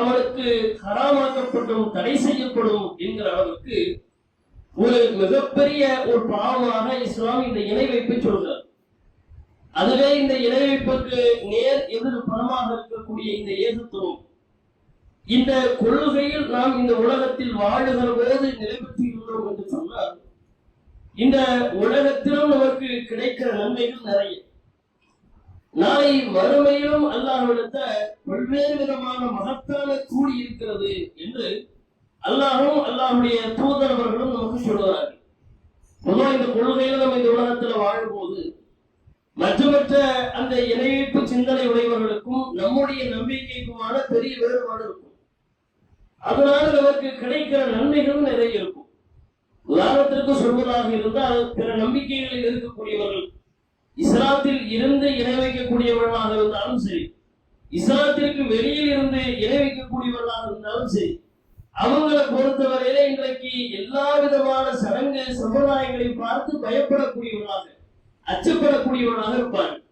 அவனுக்கு ஹராமாக்கப்பட்டும் தடை செய்யப்படும் என்கிற அளவுக்கு ஒரு மிகப்பெரிய ஒரு பாவமாக இஸ்லாம் இந்த இணை வைப்பை சொல்கிறார். அதுவே இந்த இணை வைப்புக்கு நேர் எதிர் பணமாக இருக்கக்கூடிய இந்த ஏகத்துவம், இந்த கொள்கையில் நாம் இந்த உலகத்தில் வாழுகிற போது நிலைபெற்றுள்ளோம் என்று சொன்னால், இந்த உலகத்திலும் நமக்கு கிடைக்கிற நன்மைகள் நிறைய. நாளை வறுமையிலும் அல்லாஹ்விடத்த பல்வேறு விதமான மகத்தான கூலி இருக்கிறது என்று அல்லாஹும் அல்லாஹுடைய தூதரவர்களும் நமக்கு சொல்கிறார்கள். பொதுவாக இந்த கொள்கையில நம்ம இந்த உலகத்துல வாழும் போது மற்ற அந்த இணைப்பு சிந்தனை உடையவர்களுக்கும் நம்முடைய நம்பிக்கைக்குமான பெரிய வேறுபாடு இருக்கும். அதனால நமக்கு கிடைக்கிற நன்மைகளும் நிறைய இருக்கும். உதாரணத்திற்கு சொல்வதாக இருந்தால், பிற நம்பிக்கைகளில் இருக்கக்கூடியவர்கள் இஸ்லாத்தில் இருந்து இணை வைக்கக்கூடியவர்களாக இருந்தாலும் சரி, இஸ்லாத்திற்கு வெளியில் இருந்து இணை வைக்கக்கூடியவர்களாக இருந்தாலும் சரி, அவங்களை பொறுத்தவரையில இன்றைக்கு எல்லா விதமான சடங்கு சம்பிரதாயங்களை பார்த்து பயப்படக்கூடியவர்களாக, அச்சப்படக்கூடியவர்களாக இருப்பார்கள்.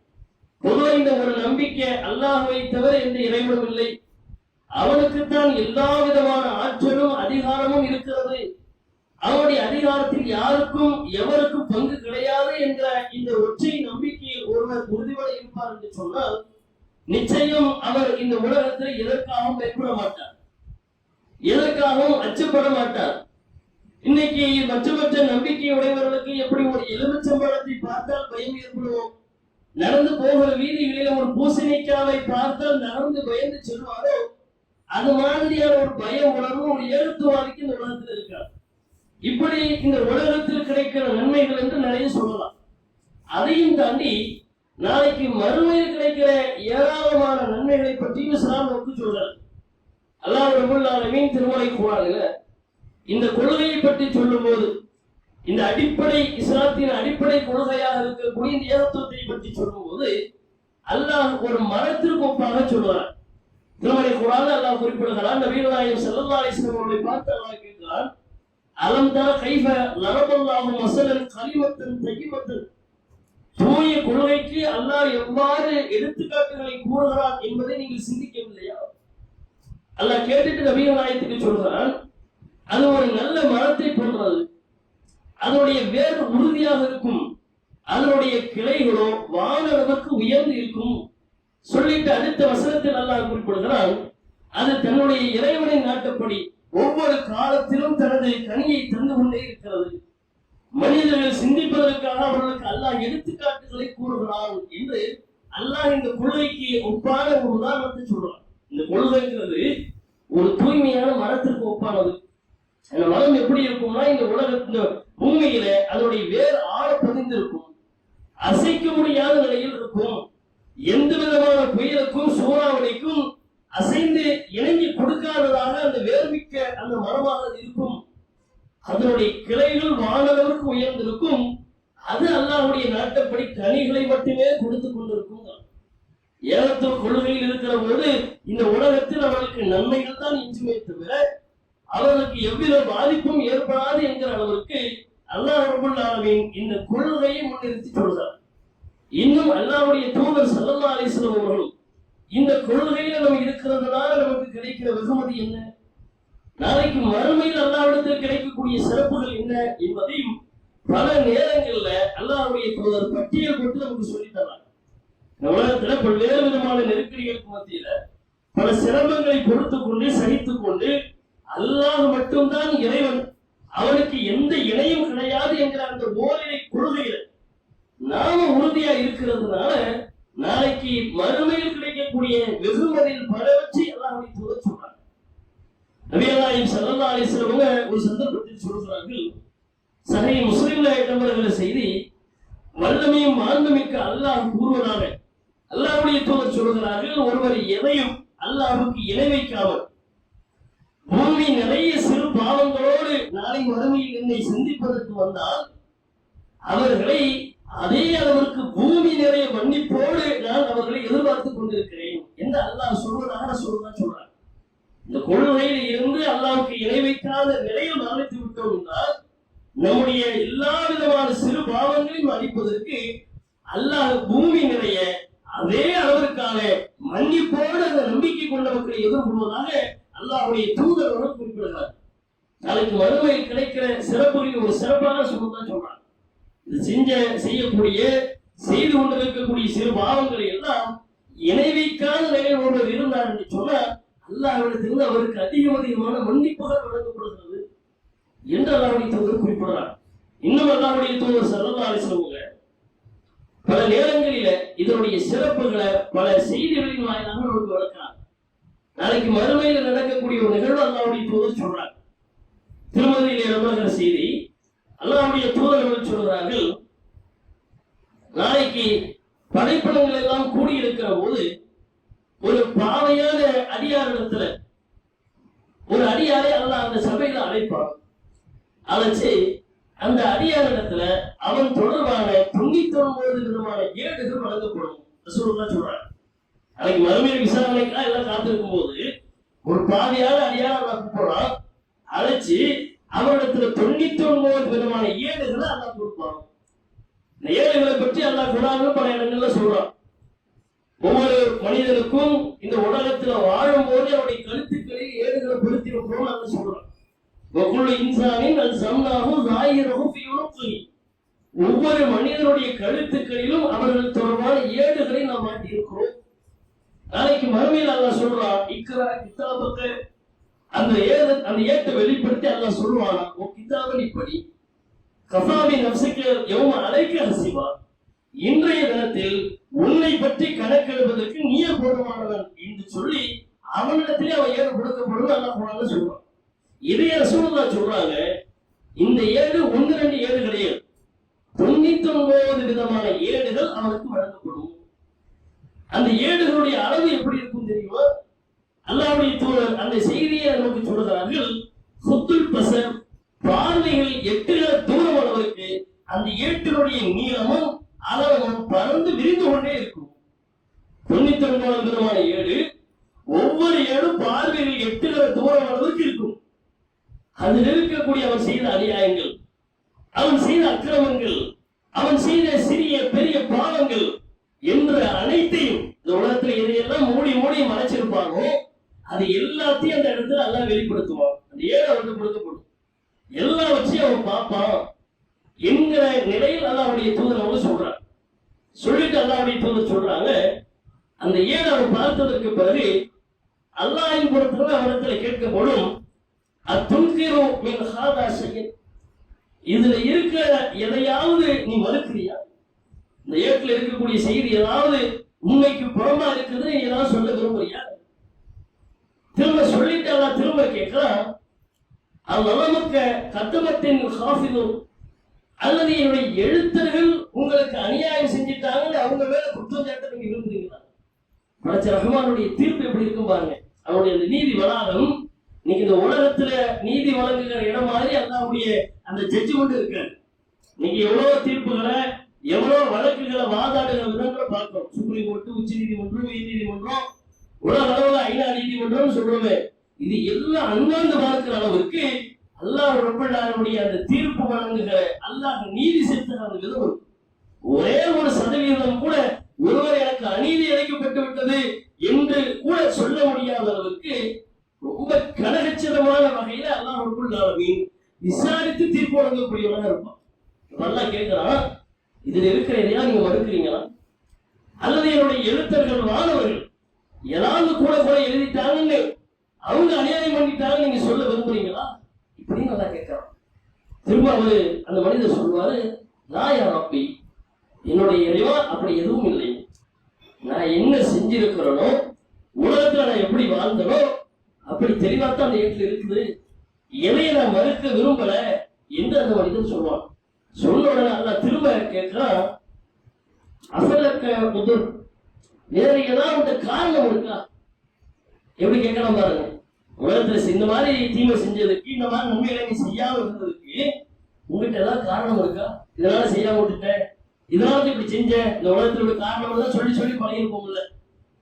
பொதுவாக இந்த ஒரு நம்பிக்கை, அல்லாஹ்வை தவிர எந்த இறைவனும் இல்லை, அவனுக்குத்தான் எல்லா விதமான ஆற்றலும் அதிகாரமும் இருக்கிறது, அவனுடைய அதிகாரத்தில் யாருக்கும் எவருக்கும் பங்கு கிடையாது என்ற இந்த ஒற்றை நம்பிக்கையில் ஒருவர் உறுதிபட இருப்பார் என்று சொன்னால், நிச்சயம் அவர் இந்த உலகத்தில் எதற்காகவும் பயப்பட மாட்டார், எதற்காகவும் அச்சப்பட மாட்டார். இன்னைக்கு மற்ற நம்பிக்கை உடையவர்களுக்கு எப்படி ஒரு எலுமிச்சம்பழத்தை பார்த்தால் பயம் ஏற்படுவோம், நடந்து போகிற வீதிகளில் ஒரு பூசணிக்காவை பார்த்தால் நடந்து பயந்து செல்வாரோ, அது மாதிரியான ஒரு பய உணர்வு ஒரு ஏகத்துவாதிக்கு இந்த உலகத்தில் இருக்காது. இப்படி இந்த உலகத்தில் கிடைக்கிற நன்மைகள் என்று நிறைய சொல்லலாம். அதையும் தாண்டி நாளைக்கு மறுமையில் கிடைக்கிற ஏராளமான நன்மைகளை பற்றியும் இஸ்லாம் நமக்கு சொல்றார். அல்லாஹ் ரப்பல் ஆலமீன் திருமறை குர்ஆனில் இந்த கொள்கையை பற்றி சொல்லும் போது, இந்த அடிப்படை இஸ்லாத்தின் அடிப்படை கொள்கையாக இருக்கக்கூடிய இந்த ஏகத்துவத்தை பற்றி சொல்லும் போது அல்லாஹ் ஒரு மரத்திற்கு ஒப்பாக சொல்றார். திருமறை குர்ஆனில் அல்லாஹ் குறிப்பிடுகிறார், நபிகள் நாயகம் ஸல்லல்லாஹு அலைஹி வஸல்லம் அவர்களை பார்த்து அல்லாஹ் கேட்கிறார், அலம் தர கைஃப லரபல்லாஹு மஸலன் கலிமத்தன் தய்யிபத்தன். தூய கொள்கைக்கு அல்லாஹ் எவ்வாறு எடுத்துக்காட்டுகளை கூறுகிறான் என்பதை நீங்கள் சிந்திக்கவில்லையா? அல்லாஹ் கேட்டுட்டு நபிகள் நாயகத்துக்கு சொல்கிறான், அது ஒரு நல்ல மரத்தை போன்றது, அதனுடைய வேர் உறுதியாக இருக்கும், அதனுடைய கிளைகளோ வானளவுக்கு உயர்ந்து இருக்கும். சொல்லிட்டு அடுத்த வசனத்தில் அல்லாஹ் குறிப்பிடுகிறான், அது தன்னுடைய இறைவனின் நாட்டப்படி ஒவ்வொரு காலத்திலும் தனது கனியை தந்து கொண்டே இருக்கிறது. மனிதர்கள் சிந்திப்பதற்காக அவர்களுக்கு அல்லாஹ் எடுத்துக்காட்டுகளை கூறுகிறான் என்று அல்லாஹ் இந்த கொள்கைக்கு ஒப்பான ஒரு உதாரணத்தை சொல்றான். இந்த கொள்கைங்கிறது ஒரு தூய்மையான மரத்திற்கு ஒப்பானது. அந்த மரம் எப்படி இருக்கும்னா, இந்த உலகத்துல பூமியில அதனுடைய வேர் ஆழ பதிந்திருக்கும், அசைக்க முடியாத நிலையில் இருக்கும், எந்த விதமான புயலுக்கும் சூறாவளிக்கும் அசைந்து இணங்கி கொடுக்காததாக அந்த வேர்மிக்க அந்த மரமாக இருக்கும். அதனுடைய கிளைகள் வானளவுக்கு உயர்ந்திருக்கும். அது அல்லாஹ்வுடைய நாட்டப்படி கனிகளை மட்டுமே கொடுத்து கொண்டிருக்கும். ஏகத்துவ கொள்கையில் இருக்கிற போது இந்த உலகத்தில் அவர்களுக்கு நன்மைகள் தான் இன்றுமே தவிர அவர்களுக்கு எவ்வித பாதிப்பும் ஏற்படாது என்கிற அளவிற்கு அல்லாஹ் ரப்பல் ஆலமீன் இந்த கொள்கையை முன்னிறுத்தி சொல்கிறார். இன்னும் அல்லாஹ்வுடைய தூதர் ஸல்லல்லாஹு அலைஹி வஸல்லம் அவர்களும் இந்த கொள்கையில நம்ம இருக்கிறதுனால நமக்கு கிடைக்கிற வெகுமதி என்ன, நாளைக்கு மறுமையில் அல்லாஹ்விடத்தில் கிடைக்கக்கூடிய சிறப்புகள் என்ன என்பதையும் பல நேரங்கள்ல அல்லாஹ்வுடைய தூதர் பட்டியல் போட்டு நமக்கு சொல்லித் தராங்க. இந்த உலகத்துல பல்வேறு விதமான நெருக்கடிகளுக்கு மத்தியில பல சிரமங்களை பொறுத்துக் கொண்டு சகித்துக் கொண்டு அல்லாஹ் மட்டும்தான் இறைவன், அவனுக்கு எந்த இணையும் கிடையாது என்கிற அந்த ஓரிரை கொள்கையில நாம உறுதியா இருக்கிறதுனால நாளைக்கு மறுமையில் கிடைக்கக்கூடிய வெகுமதியில் பலவற்றை அல்லாஹ்வுடைய தூதர் சொல்றாங்க. நபிகள் நாயகம் ஸல்லல்லாஹு அலைஹி வஸல்லம் ஒரு சந்தர்ப்பத்தில் சொல்கிறார்கள், சஹீஹ் முஸ்லிம்ல இடம்பெறுகிற செய்தி, வல்லமையும் மாண்புமிக்க அல்லாஹ் கூறுவதாக அல்லாஹ்வுடைய தூதர் சொல்கிறார்கள், ஒருவர் எதையும் அல்லாஹ்வுக்கு இணை வைக்காமல் பூமி நிறைய சிறு பாவங்களோடு நாளை மறுமையில் என்னை சந்திப்பதற்கு வந்தால் அவர்களை அதே அளவிற்கு பூமி நிறைய மன்னிப்போடு நான் அவர்களை எதிர்பார்த்துக் கொண்டிருக்கிறேன் என்று அல்லாஹ் சொல்வதாக சொல்றார். இந்த கொள்கையில் இருந்து அல்லாஹ்வுக்கு இணை வைக்காத நிலையில் மரணித்து விட்டோம் என்றால் நம்முடைய எல்லா விதமான சிறு பாவங்களையும் அழிப்பதற்கு அல்லாஹ் பூமி நிறைய அதே அளவிற்கான மன்னிப்போடு அந்த நம்பிக்கை கொண்ட மக்களை எதிர்கொள்வதாக அல்லாஹ்வுடைய தூதர் அவர்கள் குறிப்பிடுகிறார். நாளைக்கு மறுமையில் கிடைக்கிற சிறப்புகளில் ஒரு சிறப்பான சொல்லுதான் சொல்றாங்க. இது செய்து கொண்டிருக்கக்கூடிய சிறு பாவங்களை எல்லாம் இணை வைக்காத நிலையில் ஒருவர் இருந்தார் என்று சொன்னால் அல்லாஹ்விடத்திலிருந்து அவருக்கு அதிகமான மன்னிப்புகள் வழங்கப்படுகிறது என்று அல்லாஹ்வுடைய தூதர் குறிப்பிடுறார். இன்னும் அல்லாஹ்வுடைய தூதர் ஸல்லல்லாஹு அலைஹி வஸல்லம் பல நேரங்களில இதனுடைய சிறப்புகளை பல செய்திகளின் வாயிலாக நமக்கு வளர்க்கிறார். நாளைக்கு மறுமையில் நடக்கக்கூடிய ஒரு நிகழ்வு அல்லாஹ்வுடைய தூதர் சொல்றார். திருமதியிலே நம்புகிற செய்தி, அல்லாஹ்வுடைய தூதர்கள் சொல்கிறார்கள், நாளைக்கு படைப்பினங்கள் எல்லாம் கூடியிருக்கிற போது ஒரு பாவையான அடியாரிடத்துல ஒரு அடியாரை அல்லாஹ் அந்த சபையில அழைப்பான். அழைச்சு அந்த அடியாரிடத்துல அவன் தொடர்பான 99 விதமான ஏடுகள் வழங்கப்படும் சொல்றாங்க. அன்னைக்கு மறுமையில் விசாரணைக்கெல்லாம் எல்லாம் காத்திருக்கும் போது ஒரு பாவையான அடியாரை கூப்பிடுறான். அழைச்சு அவரிடத்துல 99 விதமான ஏடுகளை அல்லாஹ் கொடுப்பான். இந்த ஏடுகளை பற்றி அல்லாஹ் குர்ஆன்ல பல இடங்கள்ல சொல்றான். ஒவ்வொரு மனிதனுக்கும் இந்த உலகத்துல வாழும் போது அவருடைய கழுத்துக்களில் ஏடுகளை பொருத்தி வைக்கிறோம் அல்லாஹ் சொல்றான். ஒவ்வொரு இன்சானின் ஒவ்வொரு மனிதனுடைய கழுத்துக்களிலும் அவர்கள் தொடர்பான ஏடுகளை நாம் மாட்டி இருக்கிறோம். நாளைக்கு மறுமையில் அல்லாஹ் சொல்றான், இக்ரா கிதாபக, அந்த ஏட்டை வெளிப்படுத்தி அல்லாஹ் சொல்லுவானா, ஓ கிதாபன் இப்படி கஃபாபி நஃப்ஸிக யௌம அலைக ஹஸிபா, இன்றைய தினத்தில் உன்னை பற்றி கணக்கெடுப்பதற்கு நீயே போதுமானவன் என்று சொல்லி அவனிடத்திலே அவன் ஏடு கொடுக்கப்படும் அல்லாஹ் குர்ஆன்ல சொல்றான். இதே ரசூலுல்லாஹ் சொல்றாங்க, இந்த ஏடு 1-2 ஏடு கிடையாது, 99 விதமான ஏடுகள் அவனுக்கு வழங்கப்படும். அந்த ஏடுகளுடைய அளவு எப்படி இருக்கும் தெரியுமா? அல்லாஹ்வுடைய தூதர் அந்த செய்தியை நமக்கு சொல்கிறார்கள். ஹுத்துல் பஸர், பார்வைகள் 8 தூரம் அளவுக்கு அந்த ஏட்டினுடைய நீளமும் அளவும் பறந்து விரிந்து கொண்டே இருக்கும். 99 விதமான ஏடு, ஒவ்வொரு ஏடும் பார்வைகள் 8 தூரம் அளவுக்கு இருக்கும். அதில் இருக்கக்கூடிய அவன் செய்த அநியாயங்கள், அவன் செய்த அக்கிரமங்கள், அவன் செய்த சிறிய பெரிய பாவங்கள் என்ற அனைத்தையும் இந்த உலகத்தில் எதையெல்லாம் மூடி மறைச்சிருப்பானோ அது எல்லாத்தையும் அந்த இடத்துல அல்லாஹ் வெளிப்படுத்துவான். அந்த ஏடு அவனுக்கு கொடுக்கப்படும். எல்லாவற்றையும் அவன் பார்ப்பான் என்கிற நிலையில் அல்லாஹ்வுடைய தூதர் அவங்க சொல்றாங்க. சொல்லிட்டு அல்லாஹ்வுடைய தூதர் சொல்றாங்க, அந்த ஏடு அவன் பார்த்ததற்கு பிறகு அல்லாஹ்வின் புறத்துல அவனிடத்துல கேட்கப்படும், அத்துன்கிரு மின் ஹாதா ஷையன், இதுல இருக்கிற எதையாவது நீ மறுக்கிறியா? இந்த ஏட்டில் இருக்கக்கூடிய செய்தி ஏதாவது உண்மைக்கு புறமா இருக்குது, நீ ஏதாவது சொல்ல விரும்புறியா? திரும்ப சொல்லிட்டு அல்லாஹ் திரும்ப கேட்கிறான், அவ்வளவுக்க கத்தமத்தின் ஹாஃபிதும், அல்லது என்னுடைய எழுத்தர்கள் உங்களுக்கு அநியாயம் செஞ்சிட்டாங்கன்னு அவங்க மேல குற்றம் சாட்ட நீங்க விரும்புறீங்களா? படைச்ச ரஹ்மானுடைய தீர்ப்பு எப்படி இருக்கும் பாருங்க. அவனுடைய அந்த நீதி வளாகம் இன்னைக்கு இந்த உலகத்துல நீதி வழங்குகிற இடம் மாதிரி அல்லாஹ்வுடைய அந்த ஜட்ஜ்மெண்ட் இருக்கு. நீங்க எவ்வளவு தீர்ப்புகளை எவ்வளவு வழக்குகளை வாதாடுகிற விதங்களை பார்க்கிறோம். சுப்ரீம் கோர்ட், உச்ச நீதிமன்றம், உயர் நீதிமன்றம், உலக அளவுல ஐநா நீதிமன்றம் சொல்றோமே, இது எல்லாம் அண்ணாந்து பார்க்கிற அளவுக்கு அல்லாஹ் ரப்பல் ஆலமீனுடைய அந்த தீர்ப்பு வழங்குகிற அல்லாஹ் நீதி செலுத்துகிற அந்த விதம் ஒரே ஒரு சதவீதம் கூட ஒருவர் எனக்கு அநீதி இழைக்கப்பட்டு விட்டது என்று கூட சொல்ல முடியாத அளவுக்கு ரொம்ப கனகச்சிதமான வகையில அல்லாஹ் ரப்பல் ஆலமீன் விசாரித்து தீர்ப்பு வழங்கக்கூடியவனாக இருப்பான். அல்லாஹ் கேட்கிறான், இதுல இருக்கிற எதையா நீங்க மறுக்கிறீங்களா? அல்லது என்னுடைய எழுத்தர்கள் மாணவர்கள் ஏதாவது கூட எழுதிட்டாங்கன்னு அவங்க அநியாயம் பண்ணிட்டாங்க நீங்க சொல்ல விரும்புறீங்களா? இப்படின்னு நல்லா கேட்கிறான். திரும்ப அவரு அந்த மனிதர் சொல்வாரு, நான் யார் அப்படி என்னுடைய இறைவா அப்படி எதுவும் இல்லை. நான் என்ன செஞ்சிருக்கிறனோ, உலகத்துல நான் எப்படி வாழ்ந்தனோ அப்படி தெளிவாத்தான் அந்த ஏட்டில் இருக்குது. எதையை நான் மறுக்க விரும்பல என்று அந்த மனிதன் சொல்லுவான். சொன்ன உடனே அல்லாஹ் திரும்ப கேட்கிறான், அசலக்க முதல் வேற ஏதாவது காரணம் இருக்கா? எப்படி கேட்கலாம் பாருங்க. உலகத்துல இந்த மாதிரி தீமை செஞ்சதுக்கு, இந்த மாதிரி நன்மைகளை நீ செய்யாம இருந்ததுக்கு உங்ககிட்ட ஏதாவது காரணம் இருக்கா? இதனால செய்யாம விட்டுட்டேன், இதனால இப்படி செஞ்சேன், இந்த உலகத்துல ஒரு காரணம் தான் சொல்லி பழகிருப்போம்ல.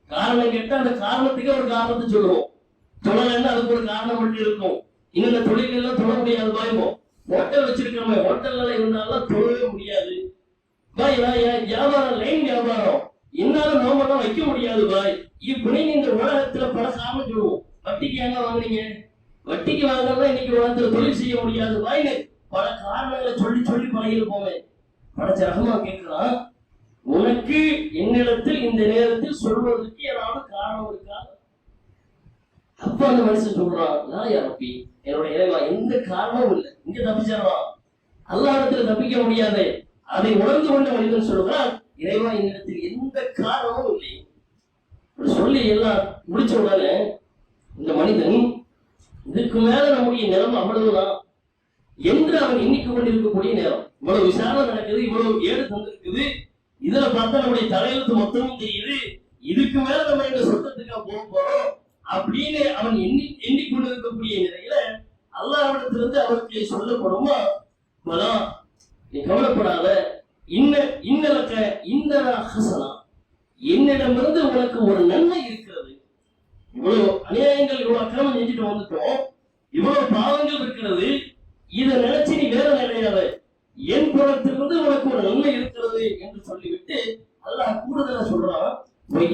காரணம் கேட்டா அந்த காரணத்துக்கு ஒரு காரணத்தை சொல்லுவோம். தொழில் அதுக்கு ஒரு காரணம் மட்டும் இருக்கும். இன்னும் தொழில் எல்லாம் தொட முடியாது பாய்வோம். ஹோட்டல் வச்சிருக்கிறோமே, ஹோட்டல்ல இருந்தாலும் தொழவே முடியாது பாய். வியாபாரம் லைன் வியாபாரம், என்னால நோம்பெல்லாம் வைக்க முடியாது பாய். இப்படி இந்த உலகத்துல பல காரணம் சொல்லுவோம். வட்டிக்கு ஏங்க வாங்குனீங்க? வட்டிக்கு வாங்கலாம் இன்னைக்கு ஒருத்தர் தொழில் செய்ய முடியாது வாங்க, பல காரணங்களை சொல்லி சொல்லி பழகிருப்போமே. படைச்ச ரஹ்மான் கேட்கிறான், உனக்கு என்னிடத்தில் இந்த நேரத்தில் சொல்வதற்கு ஏதாவது காரணம் இருக்கா? அப்ப அந்த மனுஷன் சொல்றான், நான் யாரப்பி என்னுடைய இறைவா, எந்த காரணமும் இல்லை, இங்க தப்பிச்சிடலாம், அல்லாஹ்விடத்துல தப்பிக்க முடியாது. அதை உணர்ந்து கொண்ட மனிதன் சொல்றான், இறைவா என்னிடத்தில் எந்த காரணமும் இல்லை. சொல்லி எல்லாம் முடிச்ச உடனே இந்த மனிதன், இதுக்கு மேல நம்முடைய நிலம் அவ்வளவுதான் என்று அவன் எண்ணிக்கை கொண்டிருக்கக்கூடிய நேரம். இவ்வளவு விசாரணை நடக்குது, இவ்வளவு ஏடு தந்திருக்குது, இதுல பார்த்தா நம்முடைய தலையெழுத்து மொத்தமும் தெரியுது, இதுக்கு மேல நம்ம இந்த சொத்தத்துக்காக போக போறோம் அப்படின்னு அவன் எண்ணிக்கொண்டிருக்கக்கூடிய நிலையில அல்லாஹ்விடத்திலிருந்து அவருக்கு சொல்லப்படுமா, பலா நீ கவலைப்படாத, இன்னலக்க இந்த ஹசனா, என்னிடமிருந்து உனக்கு ஒரு நன்மை இருக்கிறது. இவ்வளவு அநியாயங்கள், இவ்வளவு அக்கிரமம் செஞ்சுட்டு வந்துட்டோம், இவ்வளவு பாவங்கள் இருக்கிறது, இதை நினைச்சு நீ வேற நிலையாத, என் புறத்திலிருந்து உனக்கு ஒரு நன்மை இருக்கிறது என்று சொல்லிவிட்டு அல்லாஹ் கூடுதலா சொல்றான்,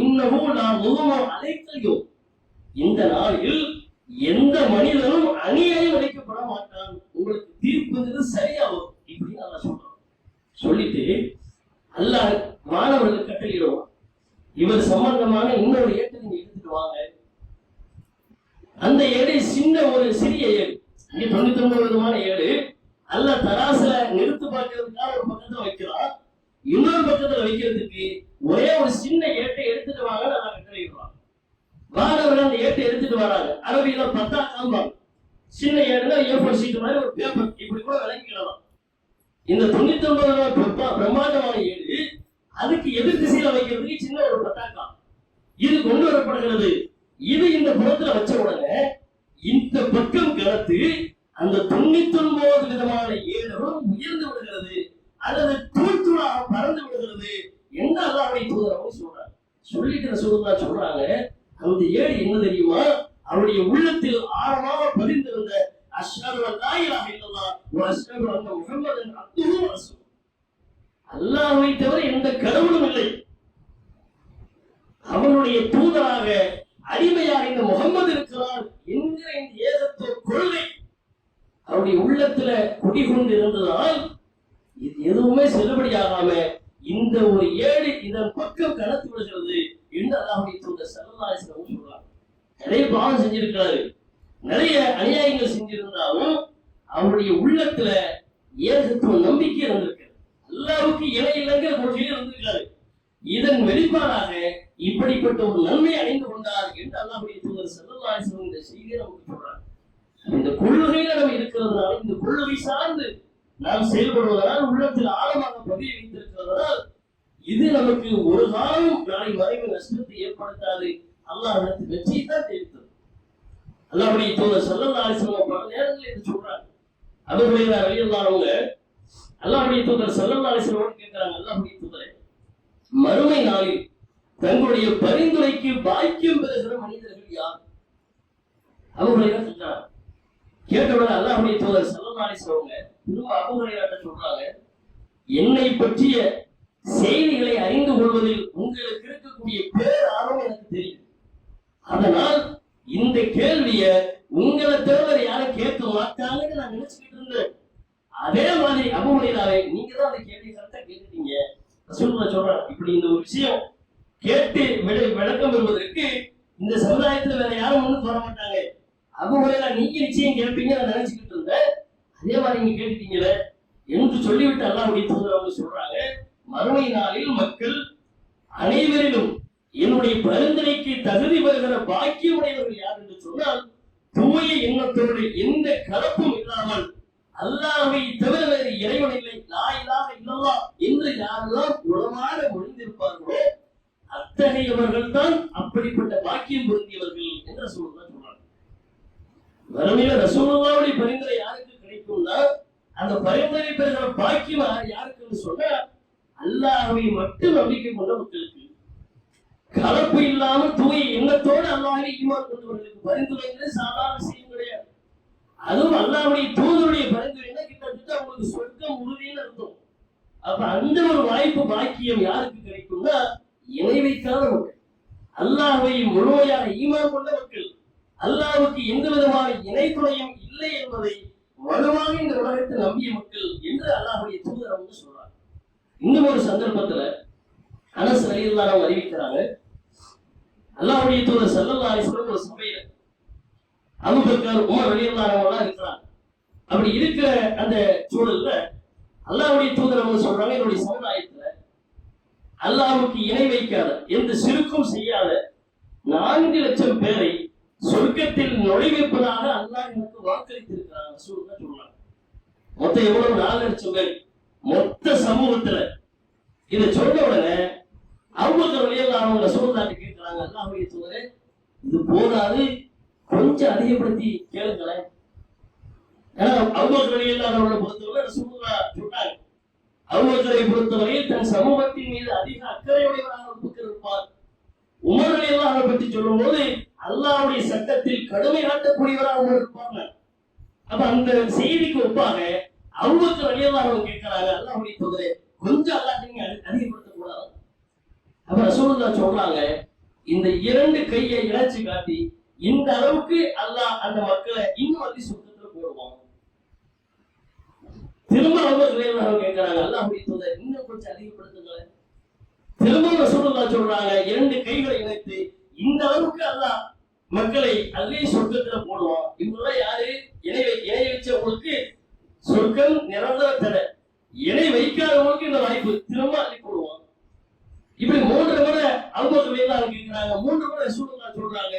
இன்னமும் நான் முகமும் அழைக்கையோ, இந்த நாளில் எந்த மனிதனும் அநியாயம் அழைக்கப்பட மாட்டான், உங்களுக்கு தீர்ப்புங்கிறது சரியாகும் இப்படின்னு அல்லாஹ் சொல்றான். சொல்லிட்டு அல்லாஹ் மாணவர்களுக்கு கட்டளையிடுவான், இவர் சம்பந்தமான இன்னொரு ஏட்டை நீங்க எடுத்துட்டு வாங்க. அந்த ஏடு சின்ன ஒரு சிறிய ஏடு, இங்க 99 விதமான ஏடு. அல்லாஹ் தராசுல நிறுத்து பார்க்கறதுக்காக ஒரு பக்கத்துல வைக்கிறான், இன்னொரு பக்கத்துல வைக்கிறதுக்கு ஒரே ஒரு சின்ன ஏட்டை எடுத்துட்டு வாங்க நல்லா கட்டளையிடுவான். மாணவர்கள் அந்த ஏட்டை எடுத்துட்டு வராங்க. அரபியில 10 காம்பாங்க, சின்ன ஏடுனா A4 சீட் மாதிரி ஒரு பேப்பர், இப்படி கூட விளங்கிக்கலாம். இந்த 99 பிரம்மாண்டமான ஏடு, அதுக்கு எதிர் திசையில வைக்கிறதுக்கு சின்ன ஒரு பத்தாக்கா இது கொண்டு வரப்படுகிறது. இது இந்த புறத்துல வச்ச உடனே இந்த பக்கம் கலத்து அந்த 99 விதமான ஏடுகளும் உயர்ந்து விடுகிறது, அல்லது தூள் தூளாக பறந்து விடுகிறது என்று அல்லாஹ்வுடைய தூதர் சொல்றாங்க. சொல்லிட்டு ரசூலுல்லாஹ் சொல்றாங்க, அந்த ஏடு என்ன தெரியுமா, அவருடைய உள்ளத்தில் ஆழமாக பதிந்திருந்த அஷ்ஹது அல்லா இலாஹ இல்லல்லாஹ் வ அஷ்ஹது அன்ன முஹம்மதன் அப்துஹு வ ரசூலுஹு, அல்லாஹ்வை தவிர எந்த கடவுளும் இல்லை, அவனுடைய தூதராக அடிமையாக இந்த முகம்மது இருக்கிறார் என்கிற இந்த ஏகத்துவ கொள்கை அவருடைய உள்ளத்துல குடிகொண்டு இருந்ததால் இது எதுவுமே செல்லுபடியாகாம இந்த ஒரு ஏடு இதன் பக்கம் கடத்தி விடுகிறது என்று அல்லாஹ்வுடைய தூதர் ஸல்லல்லாஹு அலைஹி வஸல்லம் சொல்றாங்க. நிறைய பாவம் செஞ்சிருக்கிறாரு, நிறைய அநியாயங்கள் செஞ்சிருந்தாலும் அவருடைய உள்ளத்துல ஏகத்துவ நம்பிக்கை இருந்திருக்கு, அல்லாஹ்வுக்கு இணை இல்லைங்கிற கொள்கையில் இருந்திருக்காரு. இதன் வெளிப்பாடாக இப்படிப்பட்ட ஒரு நன்மை அடைந்து கொண்டார் என்று அல்லாஹ்வுடைய தூதர் ஸல்லல்லாஹு அலைஹி வஸல்லம் இந்த செய்தியை நமக்கு சொல்றாங்க. இந்த கொள்கையில நம்ம இருக்கிறதுனால, இந்த கொள்கை சார்ந்து நாம் செயல்படுவதனால், உள்ளத்தில் ஆழமாக பதிய வைத்திருக்கிறதுனால் இது நமக்கு ஒரு காலம் நாளை மறைவு நஷ்டத்தை ஏற்படுத்தாது, அல்லாஹ்விடத்தில் வெற்றியை தான் தெரிவித்தது. அல்லாஹ்வுடைய தூதர் ஸல்லல்லாஹு அலைஹி வஸல்லம் பல நேரங்களில் இது சொல்றாங்க. அபூ ஹுரைரா ரலியல்லாஹு அன்ஹு அல்லாஹ்வுடைய தூதர் ஸல்லல்லாஹு அலைஹி வஸல்லம் கேட்கிறாங்க, அல்லாஹ்வுடைய தூதரே, மறுமை நாளில் தங்களுடைய பரிந்துரைக்கு பாக்கியம் பெறுகிற மனிதர்கள் யார்? அபூ ஹுரைரா சொல்றாங்க. கேட்டவுடன் அல்லாஹ்வுடைய தூதர் ஸல்லல்லாஹு அலைஹி வஸல்லம் திரும்ப அபூ ஹுரைராட்ட சொல்றாங்க, என்னை பற்றிய செய்திகளை அறிந்து கொள்வதில் உங்களுக்கு இருக்கக்கூடிய பேரார்வம் எனக்கு தெரியும், அதனால் இந்த கேள்வியை உங்களை தவிர யாரும் கேட்க மாட்டாங்கன்னு நான் நினைச்சுக்கிட்டு இருந்தேன். அதே மாதிரி அபூ ஹுரைராவே நீங்க தான் அந்த கேள்வி கரெக்டா கேட்டுட்டீங்க. ரசூலுல்லாஹ் சொல்றாங்க, இப்படி இந்த ஒரு விஷயம் கேட்டு விளக்கம் பெறுவதற்கு இந்த சமுதாயத்துல வேற யாரும் முன்னுக்கு வர மாட்டாங்க. அபூ ஹுரைரா நீங்க நிச்சயம் கேட்பீங்க நான் நினைச்சுக்கிட்டு இருந்தேன், அதே மாதிரி நீங்க கேட்டுட்டீங்களே என்று சொல்லிவிட்டு அல்லாஹ்வுடைய தூதர் அவங்க சொல்றாங்க, மறுமை நாளில் மக்கள் அனைவரிலும் என்னுடைய பரிந்துரைக்கு தகுதி பெறுகிற பாக்கியமுடையவர்கள் யார் என்று சொன்னால், தூய எண்ணத்தோடு எந்த கலப்பும் இல்லாமல் அல்லாஹ்வை தவிர வேறு இறைவன் இல்லை, லா இலாஹ இல்லல்லாஹ் என்று யாரெல்லாம் உளமாற மொழிந்திருப்பார்களோ அத்தகையவர்கள் தான் அப்படிப்பட்ட பாக்கியம் பொருந்தியவர்கள் என்று ரசூலுல்லாஹ் சொல்றாங்க. மறுமையில ரசூலுல்லாஹ்வுடைய பரிந்துரை யாருக்கு கிடைக்கும்னா, அந்த பரிந்துரை பெறுகிற பாக்கியம் யாருக்குன்னு சொன்னா அல்லாஹ்வை மட்டும் நம்பிக்கை கொண்ட மக்களுக்கு, கலப்பு இல்லாமல் தூய எண்ணத்தோடு அல்லாஹ்வை ஈமான் கொண்டவர்களுக்கு பரிந்துரைங்கிறது சாதாரண விஷயம் கிடையாது. அதுவும் அல்லாஹ்வுடைய தூதருடைய பரிந்துரைன்னா கிட்டத்தட்ட அவங்களுக்கு சொர்க்கம் உறுதின்னு அர்த்தம். அப்ப அந்த ஒரு வாய்ப்பு பாக்கியம் யாருக்கு கிடைக்கும்னா, இணை வைக்காத மக்கள், அல்லாஹ்வை முழுமையாக ஈமான் கொண்ட மக்கள், அல்லாஹ்வுக்கு எந்த விதமான இணை துணையும் இல்லை என்பதை வலுவாக இந்த உலகத்தை நம்பிய மக்கள் என்று அல்லாஹ்வுடைய தூதர் அவங்க சொல்றாங்க. இன்னும் ஒரு சந்தர்ப்பத்துல அனஸ் ரலியல்லாஹு அன்ஹு அறிவிக்கிறாங்க, அல்லாஹ்வுடைய தூதர் ஸல்லல்லாஹு அலைஹி வஸல்லம் ஒரு சபையில அபூபக்கர் உமர் ரலியல்லாஹு அன்ஹு இருக்கிறாங்க. அப்படி இருக்கிற அந்த சூழல்ல அல்லாஹ்வுடைய தூதர் அவங்க சொல்றாங்க, என்னுடைய சமுதாயத்துல அல்லாஹ்வுக்கு இணை வைக்காத எந்த சிறுக்கும் செய்யாத 4 லட்சம் பேரை சொர்க்கத்தில் நுழைவிப்பதாக அல்லாஹ் எனக்கு வாக்களித்திருக்கிறாங்க சொல்றாங்க. மொத்தம் எவ்வளவு? 4 லட்சம் பேர் மொத்த சமூகத்துல. இதை சொன்ன உடனே அபூபக்கர் ரலியல்லாஹு அன்ஹு ரசூலுல்லாஹ்ட்ட கேட்கிறாங்க, அல்லாஹ்வுடைய தூதரே இது போதாது, கொஞ்சம் அதிகப்படுத்தி கேளுங்களேன். ஏன்னா அபூபக்கர் ரலியல்லாஹு அன்ஹு பொறுத்தவரை ரசூலுல்லாஹ் சொன்னாங்க, அபூபக்கரை பொறுத்தவரையில் தன் சமூகத்தின் மீது அதிக அக்கறையுடையவராக அபூபக்கர் இருப்பார். உமர் ரலியல்லாஹு அன்ஹு பற்றி சொல்லும் போது அல்லாஹ்வுடைய சட்டத்தில் கடுமை காட்டக்கூடியவராக உமர் இருப்பாங்க. அப்ப அந்த செய்திக்கு ஒப்பாக அபூபக்கர் ரலியல்லாஹு அன்ஹு கேட்கிறாங்க, அல்லாஹ்வுடைய தூதரே கொஞ்சம் அல்லாஹ்ட்ட நீங்க அதிகப்படுத்த கூடாது. அப்ப ரசூலுல்லாஹ் சொல்றாங்க, இந்த 2 கையை இணைச்சு காட்டி இந்த அளவுக்கு அல்லாஹ் அந்த மக்களை இன்னும் அதிக சுத்தத்துல போடுவாங்க. திரும்ப அபூபக்கர் ரலியல்லாஹு அன்ஹு கேட்கிறாங்க, அல்லாஹ்வுடைய தூதர் இன்னும் கொஞ்சம் அதிகப்படுத்துங்களேன். திரும்ப ரசூலுல்லாஹ் சொல்றாங்க, 2 கைகளை இணைத்து இந்த அளவுக்கு அல்லாஹ் மக்களை அல்லே சொர்க்கத்துல போடுவான். இவங்க யாரு? இணை வச்சவங்களுக்கு சொர்க்கம் நிரந்தர தடை, இணை வைக்காதவங்களுக்கு இந்த வாய்ப்பு திரும்ப அள்ளி போடுவான். இப்படி 3 முறை அபூபக்கர் ரலியல்லாஹு அன்ஹு கேட்கிறாங்க. 3 முறை ரசூலுல்லாஹ் சொல்றாங்க.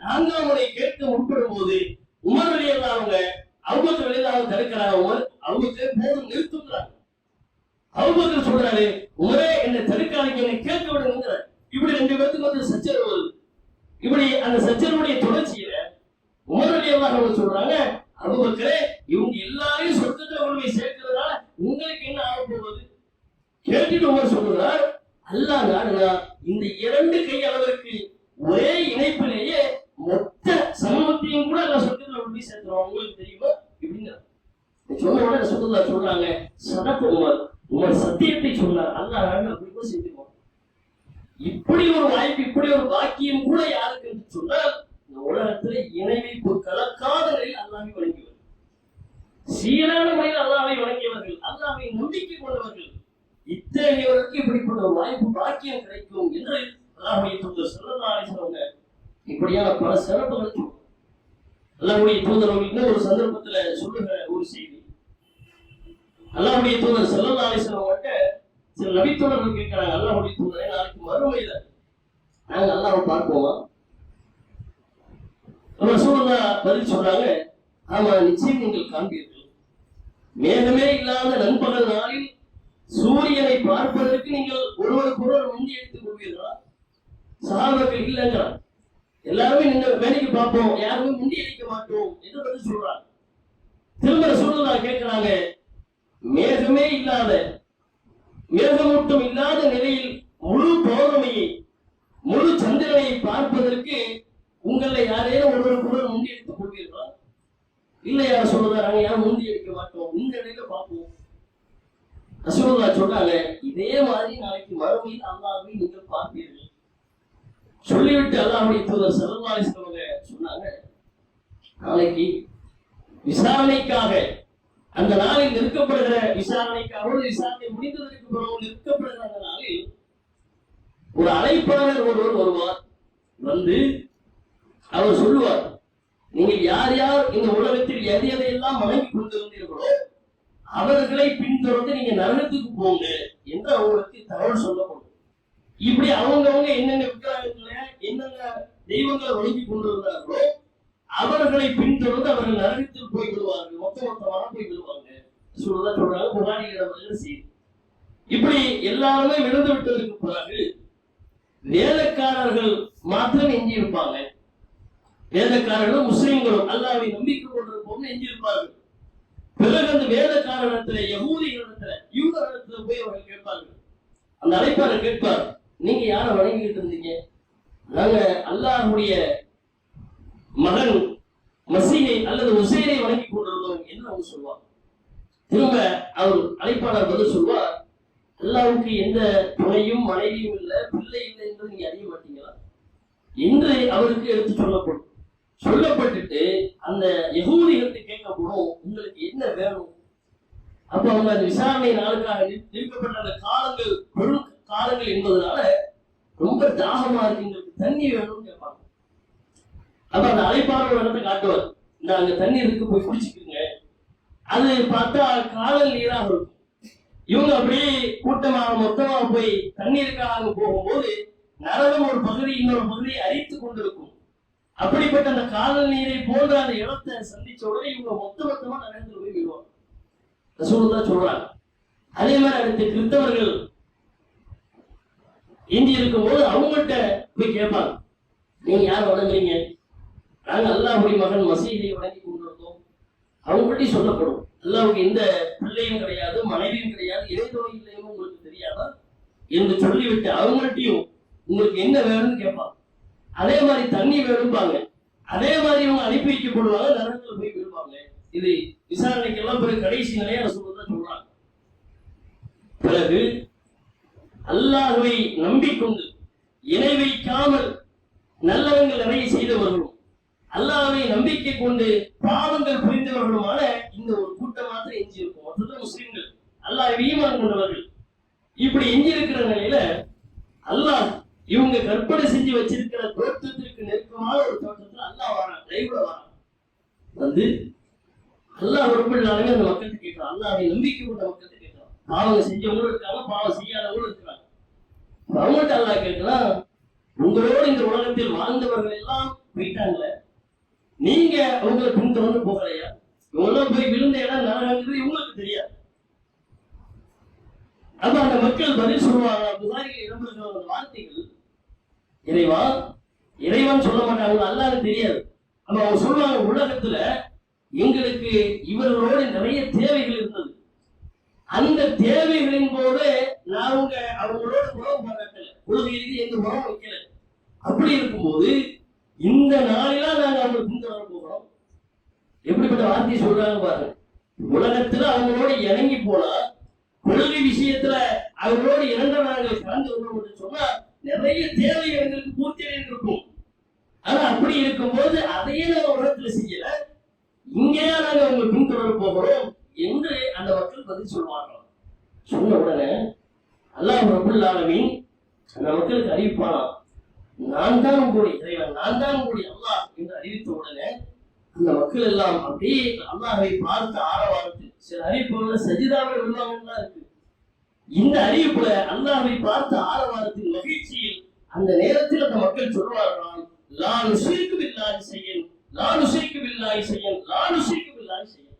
4ஆம் முறை கேட்க முற்படும் போது உமர் ரலியல்லாஹு அன்ஹு அபூபக்கர் ரலியல்லாஹு அன்ஹு தடுக்கிறாங்க. உமர் அபூபக்கர் போதும் நிறுத்துறாங்க. அபூபக்கர் சொல்றாரு, உமரே என்னை தடுக்காதீங்க, என்னை கேட்க விடுங்க. இப்படி 2 பேருக்கு வந்து சச்சரவு வருது. இப்படி அந்த சச்சரவுடைய தொடர்ச்சியில உமர் ரலியல்லாஹு அன்ஹு சொல்றாங்க, அபூபக்கரே இவங்க எல்லாரையும் சொர்க்கத்துல கொண்டு போய் சேர்க்கிறதுனால உங்களுக்கு என்ன ஆக போகுது? கேட்டுட்டு உமர் சொல்றார், அல்லாஹ் நாடுனா இந்த 2 கை அளவிற்கு ஒரே இணைப்பிலேயே மொத்த சமூகத்தையும் கூட எல்லாம் சொர்க்கத்துல கொண்டு போய் சேர்த்துருவோம், உங்களுக்கு தெரியுமா? இப்படிங்க சொன்ன உடனே ரசூலுல்லாஹ் சொல்றாங்க, சதக உமர், உமர் சத்தியத்தை சொன்னார், அல்லாஹ் அப்படி கூட செஞ்சுருவோம். இப்படி ஒரு வாய்ப்பு, இப்படி ஒரு பாக்கியம் கூட யாருக்கு என்று சொன்னால் இந்த உலகத்துல இணை வைப்பு கலக்காத நிலையில் அல்லாஹ்வை வணங்கியவர்கள், சீரான முறையில் அல்லாஹ்வை வணங்கியவர்கள், அல்லாஹ்வை நம்பிக்கை கொண்டவர்கள், இத்தகையவர்களுக்கு இப்படிப்பட்ட ஒரு வாய்ப்பு பாக்கியம் கிடைக்கும் என்று அல்லாஹ்வுடைய தூதர் ஸல்லல்லாஹு அலைஹி வஸல்லம் இப்படியான பல சிறப்புகளை சொல்றாங்க. அல்லாஹ்வுடைய தூதர் இன்னும் ஒரு சந்தர்ப்பத்துல சொல்லுகிற ஒரு செய்தி, அல்லாஹ்வுடைய தூதர் ஸல்லல்லாஹு அலைஹி வஸல்லம் சில நபித்தோழர்கள் கேட்கிறாங்க, அல்லாஹ்வுடைய தூதரை நாளைக்கு மறுமையில நாங்க அல்லாஹ்வை பார்ப்போமா? ரசூலுல்லாஹ் பதில் சொல்றாங்க, ஆமா நிச்சயம் நீங்கள் காண்பீர்கள். மேகமே இல்லாத நண்பகல் நாளில் சூரியனை பார்ப்பதற்கு நீங்கள் ஒருவருக்கொருவர் முந்தி எடுத்துக் கொள்வீர்களா? சஹாபாக்கள் இல்லைங்கிறார். எல்லாருமே நீங்க வேலைக்கு பார்ப்போம், யாருமே முந்தி அடிக்க மாட்டோம் என்று பதில் சொல்றாங்க. திரும்ப ரசூலுல்லாஹ் கேட்கிறாங்க, மேகமே இல்லாத மேகமூட்டம் இல்லாத நிலையில் முழு பௌர்ணமியை முழு சந்திரனை பார்ப்பதற்கு உங்களை யாரேனும் ஒருவருக்கொருவர் முந்தி எடுத்துக் கொள்வீர்களா? இல்லை யார சொல்றாங்க, யாரும் முந்தி அடிக்க மாட்டோம், இந்த நிலையில பார்ப்போம். ரசூலுல்லாஹ் சொல்றாங்க, இதே மாதிரி நாளைக்கு மறுமையில் அல்லாஹ்வை நீங்கள் பார்ப்பீர்கள். சொல்லிவிட்டு அல்லாஹ்வுடைய தூதர் ஸல்லல்லாஹு அலைஹி வஸல்லம் சொன்னாங்க, நாளைக்கு விசாரணைக்காக அந்த நாளில் நிற்கப்படுகிற விசாரணைக்காக, விசாரணை முடிந்ததற்கு பிறகு நிற்கப்படுகிற அந்த நாளில் ஒரு அழைப்பாளர் ஒருவர் வருவார். வந்து அவர் சொல்லுவார், நீங்கள் யார் யார் இந்த உலகத்தில் எதை எதையெல்லாம் வணங்கி கொண்டிருந்தீர்களோ அவர்களை பின்தொடர்ந்து நீங்க நரகத்துக்கு போங்க என்று அவங்களுக்கு தகவல் சொல்லப்படும். இப்படி அவங்கவுங்க என்னென்ன விக்கிரகங்களை என்னென்ன தெய்வங்களை வணங்கி கொண்டிருந்தார்களோ அவர்களை பின்தொடர்ந்து அவர்கள் நரகத்தில் போய் விடுவார்கள், மொத்தமாக போய் விடுவாங்க சொல்றாங்க. புகாரிகளிடம் செய்தி. இப்படி எல்லாருமே விழுந்து விட்டதற்கு பிறகு வேதக்காரர்கள் மாத்திரம் எஞ்சி இருப்பாங்க. வேதக்காரர்களும் முஸ்லிம்களும் அல்லாஹ்வை நம்பிக்கை கொண்டிருப்போம் எஞ்சி இருப்பார்கள். பிறகு அந்த வேதக்காரத்தில யகூதிகளிடத்துல யூதரிடத்துல போய் அவர்கள் கேட்பார்கள். அந்த அழைப்பாளர் கேட்பார், நீங்க யாரை வணங்கிட்டு இருந்தீங்க? நாங்க அல்லாஹ்வுடைய மகன் மசீஹை அல்லது உசைரை வணங்கி கொண்டிருந்தோம் என்று அவங்க சொல்வார். திரும்ப அவர் அழைப்பாளர் பதில் சொல்வார், அல்லாஹ்வுக்கு எந்த துணையும் மனைவியும் இல்லை, பிள்ளை இல்லை என்று நீங்க அறிய மாட்டீங்களா என்று அவருக்கு எடுத்து சொல்லப்படும். சொல்லப்பட்டுட்டு அந்த யகூதிகளுக்கு கேட்கப்படும், உங்களுக்கு என்ன வேணும்? அப்ப அவங்க அந்த விசாரணை நாளுக்காக நிற்கப்பட்ட அந்த காலங்கள் பெரும் காலங்கள் என்பதனால ரொம்ப தாகமா இருக்கு, எங்களுக்கு தண்ணி வேணும்னு கேட்பாங்க. அப்ப அந்த அழைப்பாளர் இடத்தை காட்டுவார், இந்த அங்க தண்ணி இருக்கு, போய் குடிச்சுக்குங்க. அது பார்த்தா காதல் நீராக இருக்கும். இவங்க அப்படியே கூட்டமாக மொத்தமா போய் தண்ணீருக்காக போகும்போது நரகம் ஒரு பகுதி இன்னொரு பகுதியை அரித்து கொண்டிருக்கும். அப்படிப்பட்ட அந்த காதல் நீரை போன்ற அந்த இடத்தை சந்திச்ச உடனே இவங்க மொத்தமா நரகத்தில் போய் விடுவாங்க. ரசூலுல்லாஹ் சொல்றாங்க. அதே மாதிரி அடுத்த கிறிஸ்தவர்கள் எஞ்சி இருக்கும் போது அவங்கள்ட்ட போய் கேட்பாங்க, நீங்க யார் வணங்குறீங்க? நாங்க அல்லாஹ்வுடைய மகன் மசீஹை வணங்கி கொண்டிருந்தோம். அவங்கள்ட்ட சொல்லப்படும், அல்லாஹ்வுக்கு எந்த பிள்ளையும் கிடையாது, மனைவியும் கிடையாது, இறைத்துணை இல்லையும் உங்களுக்கு தெரியாதா என்று சொல்லிவிட்டு அவங்கள்ட்டையும் உங்களுக்கு என்ன வேணும்னு கேட்பாங்க. அதே மாதிரி தண்ணி வேணும்பாங்க. அதே மாதிரி இவங்க அனுப்பி வைக்கப்படுவாங்க, நரகத்துல போய் விடுவாங்க. இது விசாரணைக்கெல்லாம் பிறகு கடைசி நிலையா ரசூலுல்லாஹ் சொல்றாங்க. பிறகு அல்லாஹ்வை நம்பிக்கொண்டு இணை வைக்காமல் நல்லவங்கள் நிறைய செய்தவர்களும் அல்லாஹ்வை நம்பிக்கை கொண்டு பாவங்கள் புரிந்தவர்களுமான இந்த ஒரு கூட்டம் மாத்திரம் எஞ்சி இருக்கும். மொத்தத்தில் முஸ்லிம்கள் அல்லாஹ்வை ஈமான் கொண்டவர்கள். இப்படி எஞ்சி இருக்கிற நிலையில அல்லாஹ் இவங்க கற்பனை செஞ்சு வச்சிருக்கிற தோற்றத்திற்கு நெருக்கமான ஒரு தோற்றத்தில் அல்லாஹ் வரான், லைவ்ல வரான். வந்து அல்லாஹ் ரப்பல் ஆலமீன் அந்த மக்களுக்கு கேட்கிறான், அல்லாஹ்வை நம்பிக்கை கொண்ட மக்களுக்கு கேட்கிறான். பாவம் செஞ்சவங்களும் இருக்காங்க, பாவம் செய்யாதவங்களும் இருக்கிறாங்க. அவங்கள்ட்ட அல்லாஹ் கேட்கலாம், உங்களோடு இந்த உலகத்தில் வாழ்ந்தவர்கள் எல்லாம் போயிட்டாங்களே, நீங்க அவங்களை பின்தொடர்ந்து போகலையா? இவங்கெல்லாம் போய் விழுந்த இடம் நரகங்கிறது இவங்களுக்கு தெரியாது. அப்ப அந்த மக்கள் பதில் சொல்லுவாங்க. புகாரியில் இடம்பெறுகிற அந்த வார்த்தைகள், இறைவா இறைவன் சொல்ல மாட்டாங்க, அல்லாஹ்க்கு தெரியாது. அப்ப அவங்க சொல்லுவாங்க, உலகத்துல எங்களுக்கு இவர்களோட நிறைய தேவைகள் இருந்தது. அந்த தேவைகளின் போது நாங்க அவங்களோட உறவு பார்க்கல, கொள்கையிலிருந்து எந்த உறவு வைக்கல. அப்படி இருக்கும்போது இந்த நாளில நாங்க அவங்க பின்தொடர போகிறோம். எப்படிப்பட்ட வார்த்தையை சொல்றாங்க பாருங்க. உலகத்துல அவங்களோட இணங்கி போனா, கொள்கை விஷயத்துல அவங்களோட இணங்க நாங்கள் கலந்து கொள்ளணும் சொன்னா நிறைய தேவைகள் எங்களுக்கு பூர்த்தி இருக்கும். ஆனா அப்படி இருக்கும்போது அதையே நாங்க உலகத்துல செய்யல, இங்கேயா நாங்க அவங்க பின்தொடர போகிறோம் என்று அந்த மக்கள் பதில் சொல்லுவாங்க. சொன்ன உடனே அல்லாஹ் ரப்பல் ஆலமீன் அந்த மக்களுக்கு அறிவிப்பானா, நான் தான் உங்களுடைய இறைவன், நான் தான் உங்களுடைய அல்லாஹ் என்று அறிவித்த உடனே அந்த மக்கள் எல்லாம் அப்படியே அல்லாஹ்வை பார்த்து ஆரவாரத்தில், சில அறிவிப்புகள்ல சஜிதாவை உள்ளவங்கலாம் இருக்கு. இந்த அறிவிப்புல அல்லாஹ்வை பார்த்து ஆரவாரத்தில் மகிழ்ச்சியில் அந்த நேரத்தில் அந்த மக்கள் சொல்வார்களாம், லா நுஷ்ரிகு பில்லாஹி ஷையன், லா நுஷ்ரிகு பில்லாஹி ஷையன், லா நுஷ்ரிகு பில்லாஹி ஷையன்.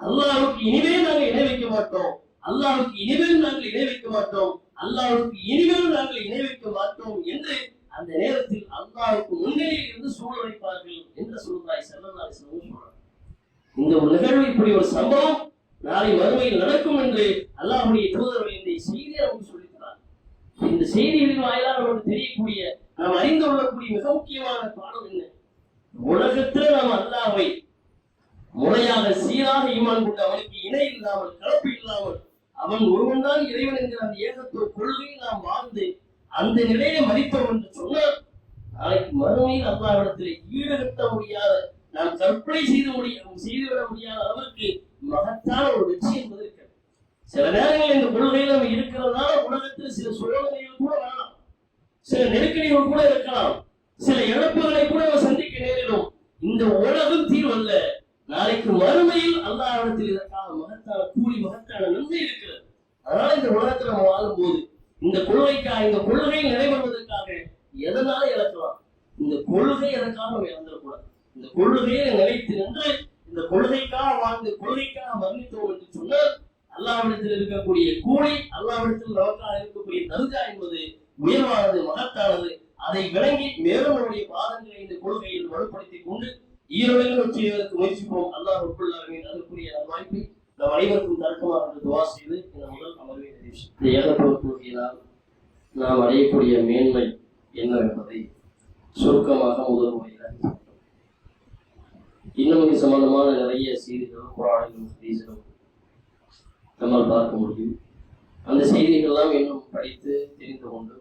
அல்லாஹ்வுக்கு இனிமேல் நாங்கள் இணை வைக்க மாட்டோம், அல்லாஹ்வுக்கு இனிமேல் நாங்கள் இணை வைக்க மாட்டோம், அல்லாஹ்வுக்கு இனிமேல் நாங்கள் இணை வைக்க மாட்டோம் என்று அந்த நேரத்தில் அல்லாஹ்வுக்கு முன்னிலையில் இருந்து சூழ வைப்பார்கள் என்று ரசூலுல்லாஹி ஸல்லல்லாஹு அலைஹி வஸல்லம் சொல்றாங்க. இந்த ஒரு நிகழ்வு, இப்படி ஒரு சம்பவம் நாளை மறுமையில் நடக்கும் என்று அல்லாஹ்வுடைய தூதர்கள் இந்த செய்தியை நமக்கு சொல்லித்தரார். இந்த செய்திகளின் வாயிலாக நமக்கு தெரியக்கூடிய, நாம் அறிந்து கொள்ளக்கூடிய மிக முக்கியமான பாடம் என்ன? உலகத்தில் நாம் அல்லாஹ்வை முறையாக சீராக ஈமான் கொண்டு அவனுக்கு இணை இல்லாமல், கலப்பு இல்லாமல், அவன் ஒருவன் தான் இறைவன் என்கிற அந்த ஏகத்துவ கொள்கையை நாம் வாழ்ந்து அந்த நிலையை மதித்தோம் என்று சொன்னால், நாளைக்கு மறுமையில் அல்லாஹ்விடத்தில் ஈடுகட்ட முடியாத, நாம் கற்பனை செய்துவிட முடியாத அளவிற்கு மகத்தான ஒரு வெற்றி என்பது இருக்கிறது. சில நேரங்களில் இந்த கொள்கையில் நம்ம இருக்கிறதுனால உலகத்தில் சில சோதனைகள் கூட வரலாம், சில நெருக்கடிகள் கூட இருக்கலாம், சில இழப்புகளை கூட சந்திக்க நேரிடும். இந்த உலகம் தீர்வல்ல, நாளைக்கு மறுமையில் அல்லாஹ்விடத்தில் இதற்கான மகத்தான கூலி, மகத்தான நன்மை இருக்கிறது. அதனால இந்த உலகத்தில் நம்ம வாழும் போது இந்த கொள்கைக்காக, இந்த கொள்கை நிறைவேறுவதற்காக எதனால இழக்கலாம், இந்த கொள்கை எதற்காக நம்ம இழந்துடக்கூடாது. இந்த கொள்கையை நிலைத்து நின்று இந்த கொள்கைக்காக வாழ்ந்து கொள்கைக்காக மரணித்தோம் என்று சொன்னால் அல்லாஹ்விடத்தில் இருக்கக்கூடிய கூலி, அல்லாஹ்விடத்தில் நமக்காக இருக்கக்கூடிய தர்ஜா என்பது உயர்வானது, மகத்தானது. அதை விளங்கி மேலும் நம்முடைய வாதங்களை இந்த கொள்கையில் வலுப்படுத்திக் கொண்டு ஈரோடுகள் செய்வதற்கு முயற்சிப்போம். அல்லாஹ் ரப்பல் ஆலமீன் அதற்குரிய வாய்ப்பை நம் அனைவருக்கும் தர்க்கமாக என்று துவா செய்து இந்த முதல் அமர்வை நிறைவு. இந்த ஏகத்துவ கொள்கையினால் நாம் அடையக்கூடிய மேன்மை என்னவென்பதை சுருக்கமாக முதல் முறையில் அறிவித்தோம். இன்னும் இது சம்பந்தமான நிறைய செய்திகளும் குர்ஆனிலும் ஹதீஸிலும் நம்மால் பார்க்க முடியும். அந்த செய்திகள்லாம் இன்னும் படித்து தெரிந்து கொண்டு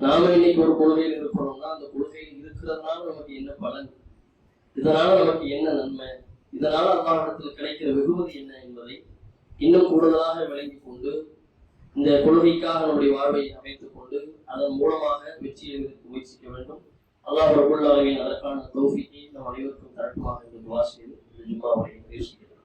நாம இன்னைக்கு ஒரு கொள்கையில் இருக்கிறோம்னா அந்த கொள்கையில் இருக்கிறதுனால நமக்கு என்ன பலன், இதனால நமக்கு என்ன நன்மை, இதனால அல்லாஹ்விடத்தில் கிடைக்கிற வெகுமதி என்ன என்பதை இன்னும் கூடுதலாக விளங்கிக் கொண்டு இந்த கொள்கைக்காக நம்முடைய வாழ்வை அமைத்துக் கொண்டு அதன் மூலமாக வெற்றியை முயற்சிக்க வேண்டும். அல்லாஹ் ரப்பல் ஆலமீன் அதற்கான தௌஃபீக்கை நம் அனைவருக்கும் தரட்டுமாக என்று துஆ செய்து இந்த ஜும்மாவை நிறைவு செய்கிறேன்.